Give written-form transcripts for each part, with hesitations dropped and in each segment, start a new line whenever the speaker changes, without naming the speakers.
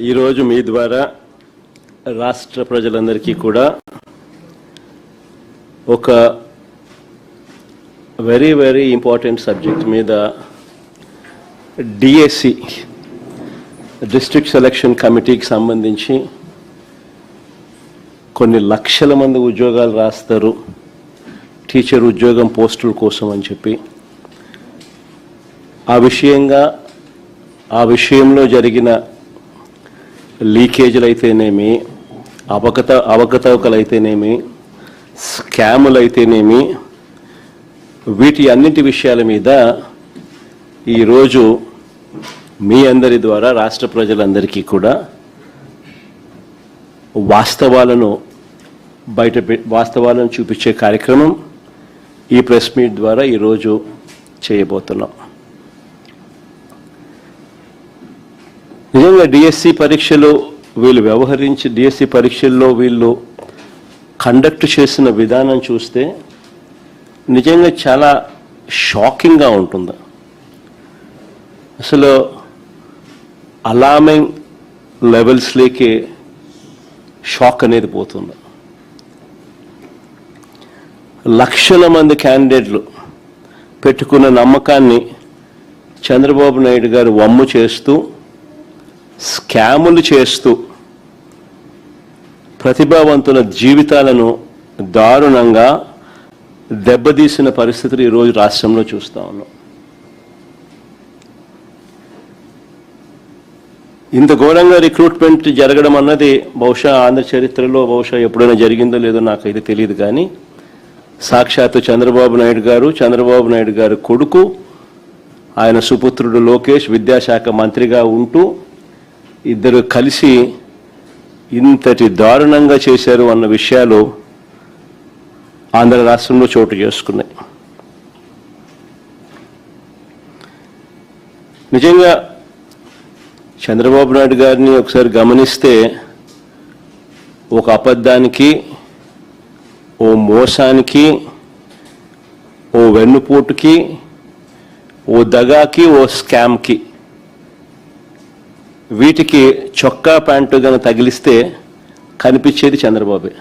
ఈరోజు మీ ద్వారా రాష్ట్ర ప్రజలందరికీ కూడా ఒక వెరీ వెరీ ఇంపార్టెంట్ సబ్జెక్ట్ మీద డిఎస్సి డిస్ట్రిక్ట్ సెలక్షన్ కమిటీకి సంబంధించి కొన్ని లక్షల మంది ఉద్యోగాలు రాస్తారు టీచర్ ఉద్యోగం పోస్టుల కోసం అని చెప్పి ఆ విషయంలో జరిగిన లీకేజీలు అయితేనేమి అవకతవకలు అయితేనేమి స్కాములు అయితేనేమి వీటి అన్నింటి విషయాల మీద ఈరోజు మీ అందరి ద్వారా రాష్ట్ర ప్రజలందరికీ కూడా వాస్తవాలను చూపించే కార్యక్రమం ఈ ప్రెస్ మీట్ ద్వారా ఈరోజు చేయబోతున్నాం. నిజంగా డిఎస్సి పరీక్షలు డిఎస్సి పరీక్షల్లో వీళ్ళు కండక్ట్ చేసిన విధానం చూస్తే నిజంగా చాలా షాకింగ్గా ఉంటుంది. అసలు అలార్మింగ్ లెవెల్స్లోకి షాక్ అనేది పోతుంది. లక్షల మంది క్యాండిడేట్లు పెట్టుకున్న నమ్మకాన్ని చంద్రబాబు నాయుడు గారు వమ్ము చేస్తూ స్కాములు చేస్తూ ప్రతిభావంతుల జీవితాలను దారుణంగా దెబ్బతీసిన పరిస్థితులు ఈరోజు రాష్ట్రంలో చూస్తూ ఉన్నాం. ఇంత ఘోరంగా రిక్రూట్మెంట్ జరగడం అన్నది బహుశా ఆంధ్ర చరిత్రలో ఎప్పుడైనా జరిగిందో లేదో నాకైతే తెలియదు. కానీ సాక్షాత్తు చంద్రబాబు నాయుడు గారు కొడుకు ఆయన సుపుత్రుడు లోకేష్ విద్యాశాఖ మంత్రిగా ఉంటూ ఇద్దరు కలిసి ఇంతటి దారుణంగా చేశారు అన్న విషయాలు ఆంధ్ర రాష్ట్రంలో చోటు చేసుకున్నాయి. నిజంగా చంద్రబాబు నాయుడు గారిని ఒకసారి గమనిస్తే ఒక అబద్ధానికి, ఓ మోసానికి, ఓ వెన్నుపోటుకి, ఓ దగాకి, ఓ స్కామ్కి, వీటికి చొక్కా ప్యాంటు గన తగిలిస్తే కనిపించేది చంద్రబాబే.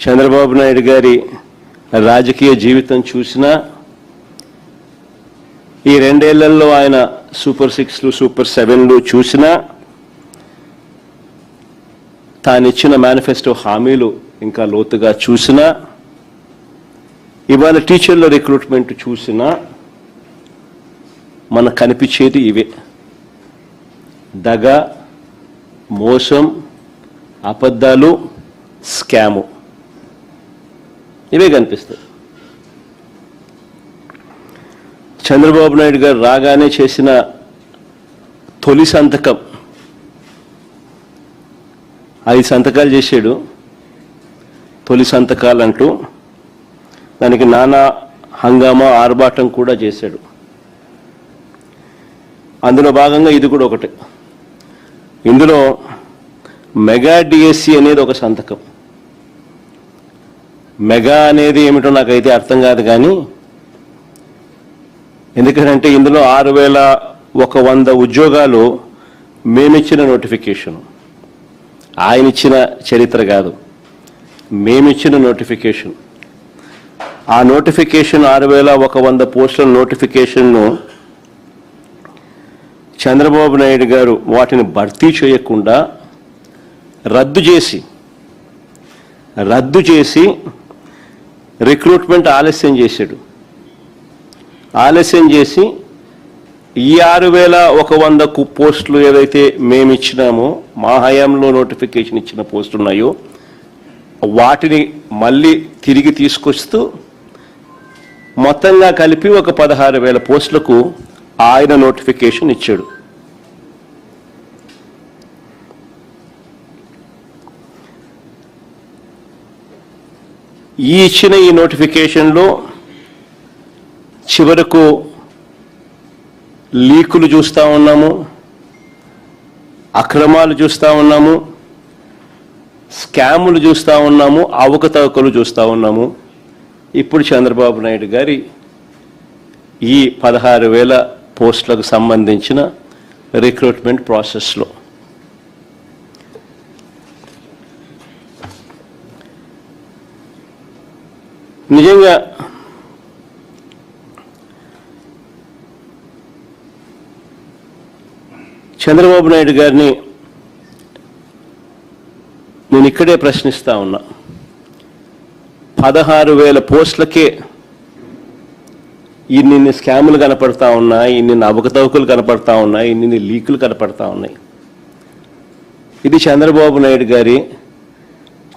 చంద్రబాబు నాయుడు గారి రాజకీయ జీవితం చూసినా ఈ 2 ఏళ్లలో ఆయన సూపర్ 6లు సూపర్ 7లు చూసినా తానిచ్చిన మేనిఫెస్టో హామీలు ఇంకా లోతుగా చూసినా ఇవాళ టీచర్ల రిక్రూట్మెంట్ చూసినా మనకు కనిపించేది ఇవే: దగ, మోసం, అబద్ధాలు, స్కాము, ఇవే కనిపిస్తాయి. చంద్రబాబు నాయుడు గారు రాగానే చేసిన తొలి సంతకం 5 సంతకాలు చేశాడు. తొలి సంతకాలంటూ దానికి నానా హంగామా ఆర్భాటం కూడా చేశాడు. అందులో భాగంగా ఇది కూడా ఒకటి. ఇందులో మెగా డిఎస్సి అనేది ఒక సంతకం. మెగా అనేది ఏమిటో నాకైతే అర్థం కాదు. కానీ ఎందుకంటే ఇందులో 6100 ఉద్యోగాలు మేమిచ్చిన నోటిఫికేషన్, ఆయన ఇచ్చిన చరిత్ర కాదు, మేమిచ్చిన నోటిఫికేషన్. ఆ నోటిఫికేషన్ 6100 పోస్టుల నోటిఫికేషన్ను చంద్రబాబు నాయుడు గారు వాటిని భర్తీ చేయకుండా రద్దు చేసి రిక్రూట్మెంట్ ఆలస్యం చేసి ఈ 6100 పోస్టులు ఏదైతే మేము ఇచ్చినామో, మా హయాంలో నోటిఫికేషన్ ఇచ్చిన పోస్టులు ఉన్నాయో వాటిని మళ్ళీ తిరిగి తీసుకొస్తూ మొత్తంగా కలిపి ఒక 16,000 పోస్టులకు ఆయన నోటిఫికేషన్ ఇచ్చాడు. ఇచ్చిన ఈ నోటిఫికేషన్లో చివరకు లీకులు చూస్తూ ఉన్నాము, అక్రమాలు చూస్తూ ఉన్నాము, స్కాములు చూస్తూ ఉన్నాము, అవకతవకలు చూస్తూ ఉన్నాము. ఇప్పుడు చంద్రబాబు నాయుడు గారి ఈ 16,000 పోస్టులకు సంబంధించిన రిక్రూట్మెంట్ ప్రాసెస్లో. నిజంగా చంద్రబాబు నాయుడు గారిని నేను ఇక్కడే ప్రశ్నిస్తా ఉన్నా. 16,000 పోస్టులకే ఇన్ని స్కాములు కనపడతా ఉన్నాయి, ఇన్ని అవకతవకలు కనపడతా ఉన్నాయి, ఇన్ని లీకులు కనపడతా ఉన్నాయి. ఇది చంద్రబాబు నాయుడు గారి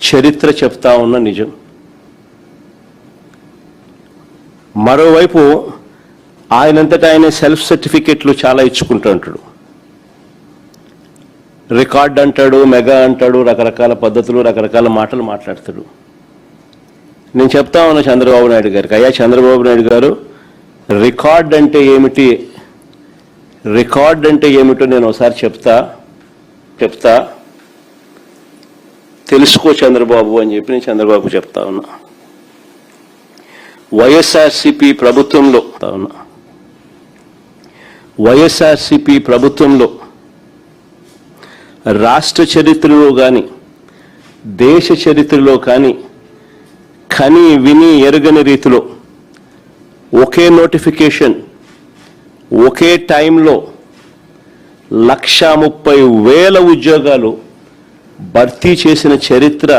చరిత్ర చెప్తా ఉన్న నిజం. మరోవైపు ఆయనంతటా ఆయన సెల్ఫ్ సర్టిఫికెట్లు చాలా ఇచ్చుకుంటూ ఉంటాడు. రికార్డ్ అంటాడు, మెగా అంటాడు, రకరకాల పద్ధతులు, రకరకాల మాటలు మాట్లాడతాడు. నేను చెప్తా ఉన్నా చంద్రబాబు నాయుడు గారికి, అయ్యా చంద్రబాబు నాయుడు గారు, రికార్డ్ అంటే ఏమిటి, రికార్డ్ అంటే ఏమిటో నేను ఒకసారి చెప్తా తెలుసుకో చంద్రబాబు అని చెప్పి నేను చంద్రబాబు చెప్తా ఉన్నా. వైఎస్ఆర్సీపీ ప్రభుత్వంలో రాష్ట్ర చరిత్రలో కానీ దేశ చరిత్రలో కానీ కని విని ఎరుగని రీతిలో ఒకే నోటిఫికేషన్ ఒకే టైంలో 130,000 ఉద్యోగాలు భర్తీ చేసిన చరిత్ర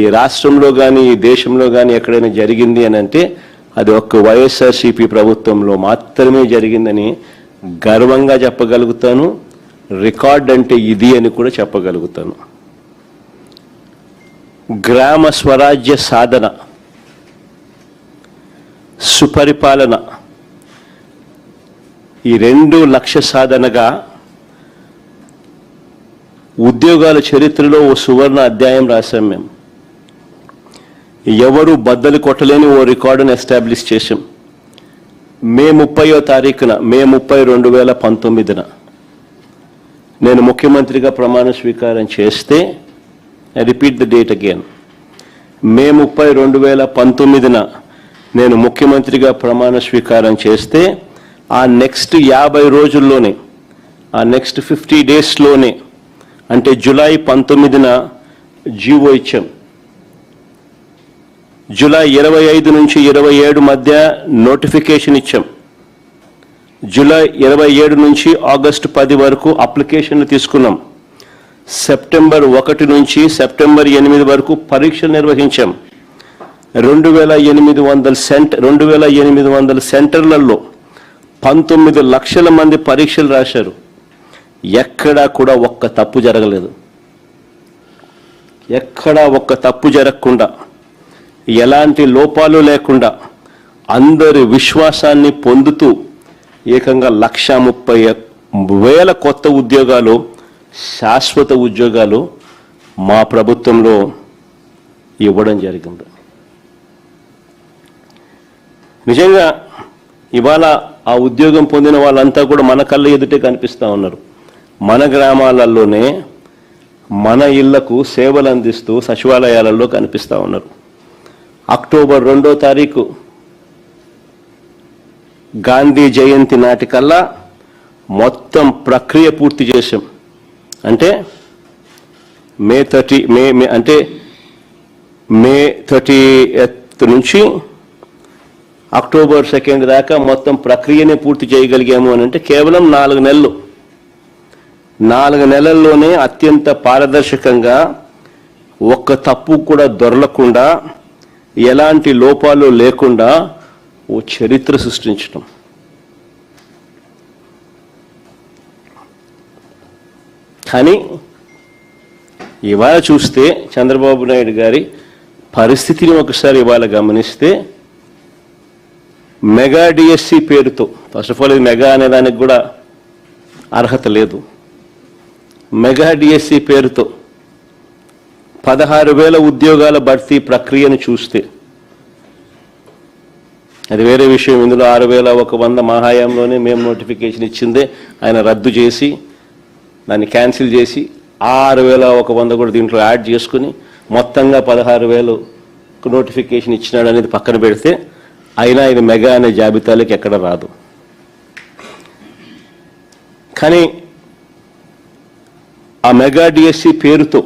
ఈ రాష్ట్రంలో కానీ ఈ దేశంలో కానీ ఎక్కడైనా జరిగింది అని అంటే అది ఒక్క వైఎస్ఆర్సీపీ ప్రభుత్వంలో మాత్రమే జరిగిందని గర్వంగా చెప్పగలుగుతాను. రికార్డ్ అంటే ఇది అని కూడా చెప్పగలుగుతాను. గ్రామ స్వరాజ్య సాధన, సుపరిపాలన, ఈ 2 లక్ష్య సాధనగా ఉద్యోగాల చరిత్రలో ఓ సువర్ణ అధ్యాయం రాశాం. మేము ఎవరు బద్దలు కొట్టలేని ఓ రికార్డును ఎస్టాబ్లిష్ చేశాం. మే 30వ తారీఖున, మే 30, 2019 నేను ముఖ్యమంత్రిగా ప్రమాణ స్వీకారం చేస్తే, I repeat the date again, May 30, 2019 నేను ముఖ్యమంత్రిగా ప్రమాణ స్వీకారం చేస్తే ఆ నెక్స్ట్ 50 రోజుల్లోనే, ఆ నెక్స్ట్ 50 డేస్లోనే, అంటే జూలై 19 జీవో ఇచ్చాం. జూలై 25 నుంచి 27 మధ్య నోటిఫికేషన్ ఇచ్చాం. జూలై 27 నుంచి ఆగస్టు 10 వరకు అప్లికేషన్లు తీసుకున్నాం. సెప్టెంబర్ 1 నుంచి సెప్టెంబర్ 8 వరకు పరీక్షలు నిర్వహించాం. 2,800 సెంటర్లలో 19 లక్షల మంది పరీక్షలు రాశారు. ఎక్కడా కూడా ఒక్క తప్పు జరగలేదు. ఎక్కడా ఒక్క తప్పు జరగకుండా, ఎలాంటి లోపాలు లేకుండా అందరి విశ్వాసాన్ని పొందుతూ ఏకంగా 130,000 కొత్త ఉద్యోగాలు, శాశ్వత ఉద్యోగాలు మా ప్రభుత్వంలో ఇవ్వడం జరిగింది. నిజంగా ఇవాళ ఆ ఉద్యోగం పొందిన వాళ్ళంతా కూడా మన కళ్ళ ఎదుటే కనిపిస్తూ ఉన్నారు. మన గ్రామాలలోనే మన ఇళ్లకు సేవలు అందిస్తూ సచివాలయాలలో కనిపిస్తూ ఉన్నారు. అక్టోబర్ 2వ తారీఖు గాంధీ జయంతి నాటికల్లా మొత్తం ప్రక్రియ పూర్తి చేశాం. అంటే మే 30th నుంచి అక్టోబర్ 2 దాకా మొత్తం ప్రక్రియనే పూర్తి చేయగలిగాము అని అంటే కేవలం 4 నెలలు. 4 నెలల్లోనే అత్యంత పారదర్శకంగా, ఒక్క తప్పు కూడా దొరలకుండా, ఎలాంటి లోపాలు లేకుండా ఓ చరిత్ర సృష్టించడం. కానీ ఇవాళ చూస్తే చంద్రబాబు నాయుడు గారి పరిస్థితిని ఒకసారి ఇవాళ గమనిస్తే, మెగా డిఎస్సి పేరుతో, ఫస్ట్ ఆఫ్ ఆల్ ఇది మెగా అనే దానికి కూడా అర్హత లేదు. మెగా డిఎస్సి పేరుతో 16,000 ఉద్యోగాల భర్తీ ప్రక్రియను చూస్తే, అది వేరే విషయం. ఇందులో 6,100 మా హయాంలోనే మేము నోటిఫికేషన్ ఇచ్చిందే ఆయన రద్దు చేసి, దాన్ని క్యాన్సిల్ చేసి, 6,100 కూడా దీంట్లో యాడ్ చేసుకుని మొత్తంగా 16,000 నోటిఫికేషన్ ఇచ్చినాడు అనేది పక్కన పెడితే, అయినా ఇది మెగా అనే జాబితాలోకి ఎక్కడ రాదు. కానీ ఆ మెగా డిఎస్సి పేరుతో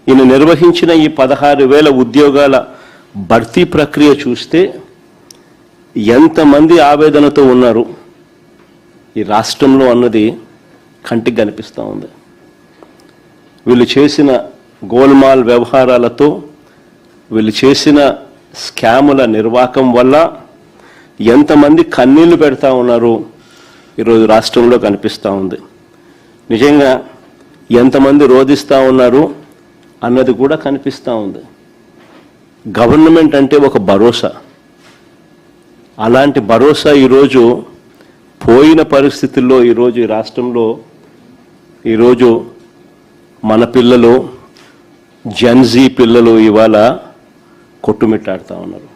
ఈయన నిర్వహించిన ఈ 16,000 ఉద్యోగాల భర్తీ ప్రక్రియ చూస్తే ఎంతమంది ఆవేదనతో ఉన్నారు ఈ రాష్ట్రంలో అన్నది కంటికి కనిపిస్తూ ఉంది. వీళ్ళు చేసిన గోల్మాల్ వ్యవహారాలతో, వీళ్ళు చేసిన స్కాముల నిర్వాహకం వల్ల ఎంతమంది కన్నీళ్లు పెడతా ఉన్నారు ఈరోజు రాష్ట్రంలో కనిపిస్తూ ఉంది. నిజంగా ఎంతమంది రోధిస్తూ ఉన్నారు అన్నది కూడా కనిపిస్తూ ఉంది. గవర్నమెంట్ అంటే ఒక భరోసా. అలాంటి భరోసా ఈరోజు పోయిన పరిస్థితుల్లో ఈరోజు ఈ రాష్ట్రంలో ఈరోజు మన పిల్లలు, జెన్జీ పిల్లలు ఇవాళ కొట్టుమిట్టాడుతూ ఉన్నారు.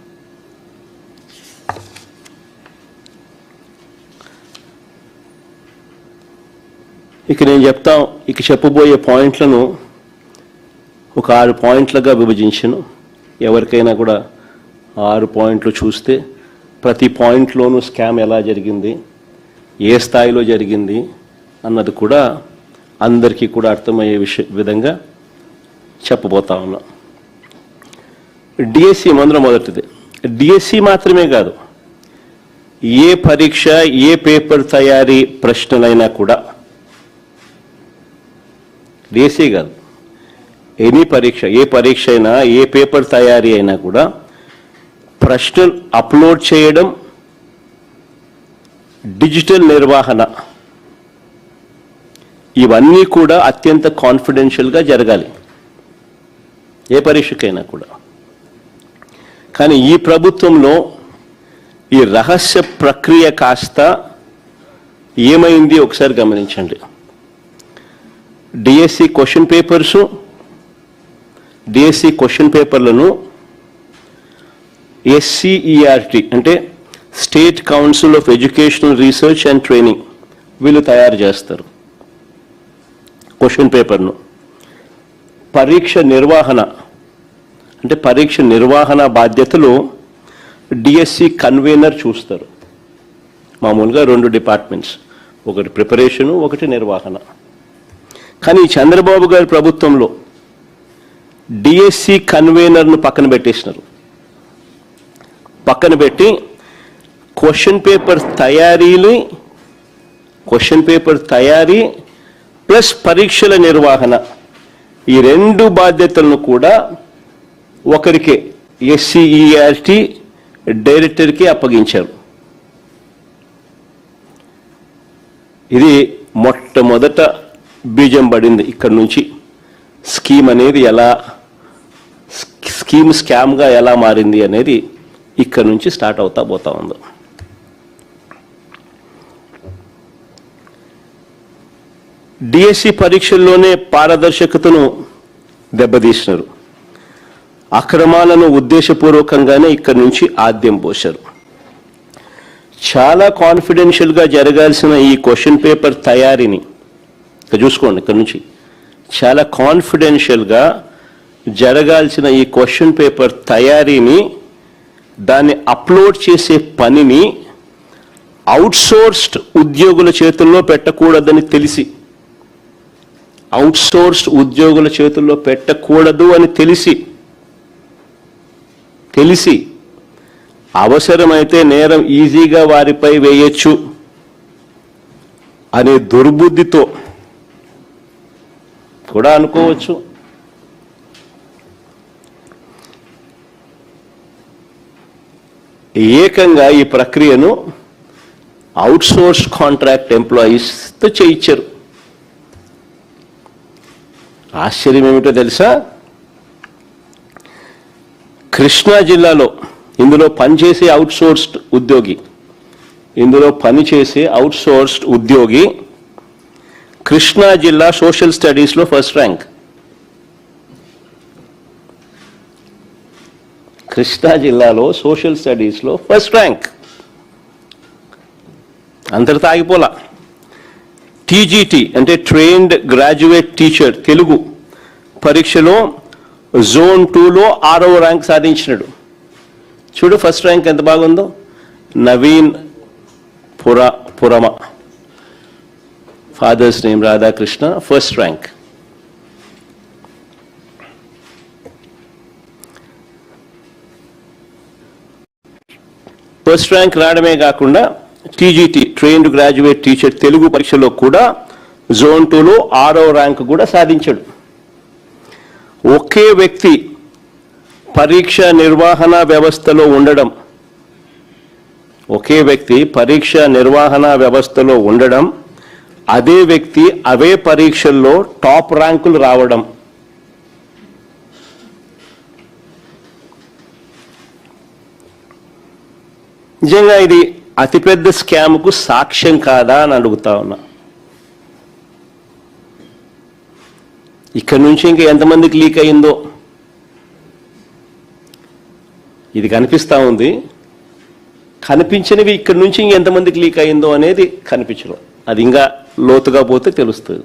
ఇక నేను చెప్పబోయే పాయింట్లను ఒక 6 పాయింట్లుగా విభజించను. ఎవరికైనా కూడా 6 పాయింట్లు చూస్తే ప్రతి పాయింట్లోనూ స్కామ్ ఎలా జరిగింది, ఏ స్థాయిలో జరిగింది అన్నది కూడా అందరికీ కూడా అర్థమయ్యే విధంగా చెప్పబోతా ఉన్నా. డిఎస్సి మొదటిది. డిఎస్సి మాత్రమే కాదు, ఏ పరీక్ష, ఏ పేపర్ తయారీ ప్రశ్నలైనా కూడా, డిఎస్సి కాదు, ఎనీ పరీక్ష, ఏ పరీక్ష అయినా, ఏ పేపర్ తయారీ అయినా కూడా ప్రశ్నలు అప్లోడ్ చేయడం, డిజిటల్ నిర్వహణ, ఇవన్నీ కూడా అత్యంత కాన్ఫిడెన్షియల్గా జరగాలి ఏ పరీక్షకైనా కూడా. కానీ ఈ ప్రభుత్వంలో ఈ రహస్య ప్రక్రియ కాస్త ఏమైంది ఒకసారి గమనించండి. DSC question papers, DSC question పేపర్లను ఎస్సీఈఆర్టీ అంటే state council of educational research and training వీళ్ళు తయారు చేస్తారు క్వశ్చన్ పేపర్ను. పరీక్ష నిర్వహణ అంటే పరీక్ష నిర్వహణ బాధ్యతలు డిఎస్సి కన్వీనర్ చూస్తారు. మామూలుగా 2 డిపార్ట్మెంట్స్, ఒకటి ప్రిపరేషను, ఒకటి నిర్వహణ. కానీ చంద్రబాబు గారి ప్రభుత్వంలో డిఎస్సి కన్వీనర్ను పక్కన పెట్టేసినారు. పక్కన పెట్టి క్వశ్చన్ పేపర్ తయారీ ప్లస్ పరీక్షల నిర్వహణ, ఈ 2 బాధ్యతలను కూడా ఒకరికే, ఎస్సీఈఆర్టీ డైరెక్టర్కి అప్పగించారు. ఇది మొట్టమొదట బీజం పడింది. ఇక్కడ నుంచి స్కీమ్ అనేది స్కామ్గా ఎలా మారింది అనేది ఇక్కడ నుంచి స్టార్ట్ పోతా ఉంది. డిఎస్సి పరీక్షల్లోనే పారదర్శకతను దెబ్బతీసినారు. అక్రమాలను ఉద్దేశపూర్వకంగానే ఇక్కడి నుంచి ఆద్యం పోశారు. చాలా కాన్ఫిడెన్షియల్గా జరగాల్సిన ఈ క్వశ్చన్ పేపర్ తయారీని చూసుకోండి. ఇక్కడ నుంచి చాలా కాన్ఫిడెన్షియల్గా జరగాల్సిన ఈ క్వశ్చన్ పేపర్ తయారీని, దాన్ని అప్లోడ్ చేసే పనిని అవుట్సోర్స్డ్ ఉద్యోగుల చేతుల్లో పెట్టకూడదని తెలిసి అవసరమైతే నేరం ఈజీగా వారిపై వేయొచ్చు అనే దుర్బుద్ధితో కూడా అనుకోవచ్చు. ఏకంగా ఈ ప్రక్రియను అవుట్సోర్స్ కాంట్రాక్ట్ ఎంప్లాయీస్తో చేయించారు. ఆశ్చర్యం ఏమిటో తెలుసా? కృష్ణా జిల్లాలో ఇందులో పనిచేసే అవుట్సోర్స్డ్ ఉద్యోగి కృష్ణా జిల్లా సోషల్ స్టడీస్లో ఫస్ట్ ర్యాంక్. కృష్ణా జిల్లాలో సోషల్ స్టడీస్లో ఫస్ట్ ర్యాంక్. అంతటితో ఆగిపోలా. టీజీటీ అంటే ట్రైన్డ్ గ్రాడ్యుయేట్ టీచర్ తెలుగు పరీక్షలో జోన్ 2లో 6వ ర్యాంక్ సాధించినాడు. చూడు ఫస్ట్ ర్యాంక్ ఎంత బాగుందో. Naveen Purama father's name Radhakrishna, first rank. First rank రావడమే కాకుండా TGT, trained graduate teacher Telugu పరీక్షలో కూడా జోన్ 2లో 6వ ర్యాంక్ కూడా సాధించాడు. ఒకే వ్యక్తి పరీక్ష నిర్వహణ వ్యవస్థలో ఉండడం, ఒకే వ్యక్తి పరీక్ష నిర్వహణ వ్యవస్థలో ఉండడం, అదే వ్యక్తి అవే పరీక్షల్లో టాప్ ర్యాంకులు రావడం. నిజంగా ఇది అతిపెద్ద స్కామ్కు సాక్ష్యం కాదా అని అడుగుతా ఉన్నా. ఇక్కడ నుంచి ఇంకా ఎంతమందికి లీక్ అయిందో ఇది కనిపిస్తూ ఉంది. కనిపించినవి ఇక్కడి నుంచి ఇంకెంతమందికి లీక్ అయిందో అనేది కనిపించడం, అది ఇంకా లోతుగా పోతే తెలుస్తుంది.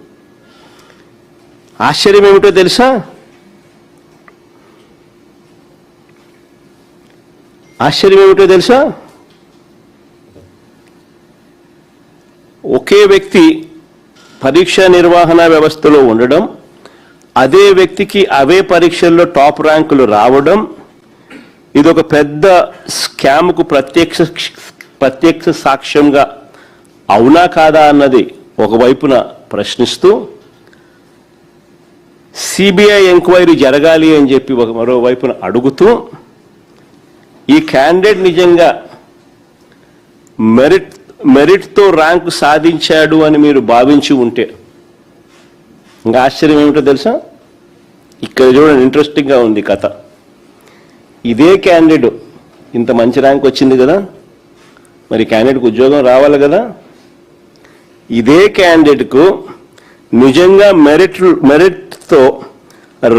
ఆశ్చర్యం ఏమిటో తెలుసా? ఆశ్చర్యం ఏమిటో తెలుసా? ఒకే వ్యక్తి పరీక్ష నిర్వహణ వ్యవస్థలో ఉండడం, అదే వ్యక్తికి అవే పరీక్షల్లో టాప్ ర్యాంకులు రావడం, ఇది ఒక పెద్ద స్కామ్కు ప్రత్యక్ష సాక్ష్యంగా అవునా కాదా అన్నది ఒకవైపున ప్రశ్నిస్తూ, సిబిఐ ఎంక్వైరీ జరగాలి అని చెప్పి మరోవైపున అడుగుతూ, ఈ క్యాండిడేట్ నిజంగా మెరిట్తో ర్యాంకు సాధించాడు అని మీరు భావించి ఉంటే, ఇంకా ఆశ్చర్యం ఏమిటో తెలుసా? ఇక్కడ చూడండి, ఇంట్రెస్టింగ్గా ఉంది కథ. ఇదే క్యాండిడేట్ ఇంత మంచి ర్యాంక్ వచ్చింది కదా, మరి క్యాండిడేట్కి ఉద్యోగం రావాలి కదా. ఇదే క్యాండిడేట్కు నిజంగా మెరిట్తో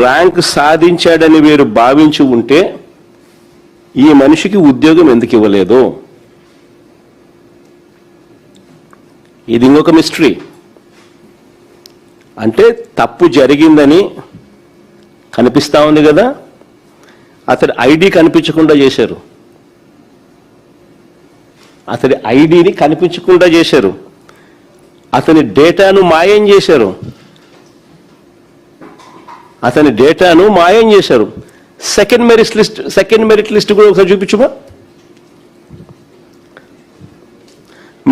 ర్యాంక్ సాధించాడని మీరు భావించి ఉంటే ఈ మనిషికి ఉద్యోగం ఎందుకు ఇవ్వలేదు? ఇది ఇంకొక మిస్టరీ. అంటే తప్పు జరిగిందని కనిపిస్తూ ఉంది కదా, అతడి ఐడి కనిపించకుండా చేశారు, అతడి ఐడిని కనిపించకుండా చేశారు, అతని డేటాను మాయం చేశారు, అతని డేటాను మాయం చేశారు. సెకండ్ మెరిట్ లిస్ట్ కూడా ఒకసారి చూపించుమా.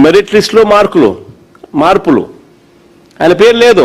మెరిట్ లిస్ట్లో మార్పులు, ఆయన పేరు లేదు.